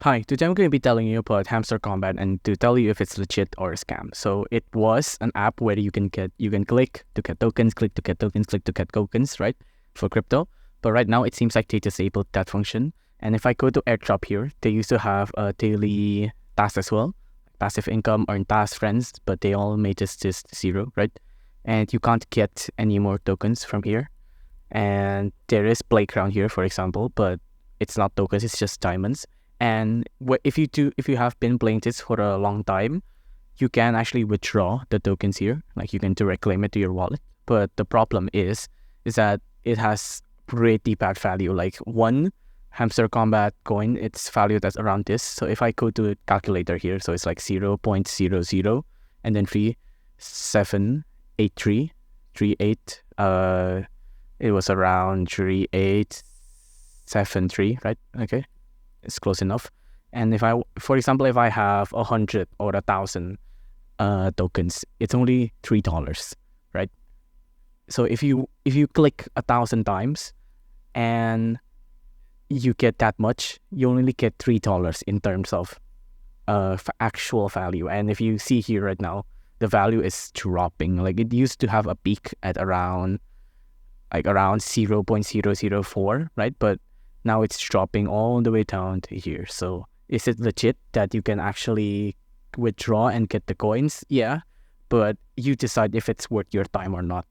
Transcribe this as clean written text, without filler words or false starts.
Hi, today I'm going to be telling you about Hamster Kombat and to tell you if it's legit or a scam. So it was an app where you can click to get tokens, click to get tokens, click to get tokens, right? For crypto. But right now it seems like they disabled that function. And if I go to airdrop here, they used to have a daily task as well. Passive income, earn task, friends, but they all made this just zero, right? And you can't get any more tokens from here. And there is playground here, for example, but it's not tokens, it's just diamonds. And if you have been playing this for a long time, you can actually withdraw the tokens here. Like you can direct claim it to your wallet. But the problem is that it has pretty bad value. Like one Hamster Kombat coin, it's valued at around this. So if I go to the calculator here, so it's like 0.00 and then 378338. It was around 3873, right? Okay. It's close enough. And if for example, if I have 100 or 1,000 tokens, it's only $3, right? So if you click 1,000 times and you get that much, you only get $3 in terms of actual value. And if you see here right now, the value is dropping. Like it used to have a peak at around 0.004, right? But now it's dropping all the way down to here. So is it legit that you can actually withdraw and get the coins? Yeah, but you decide if it's worth your time or not.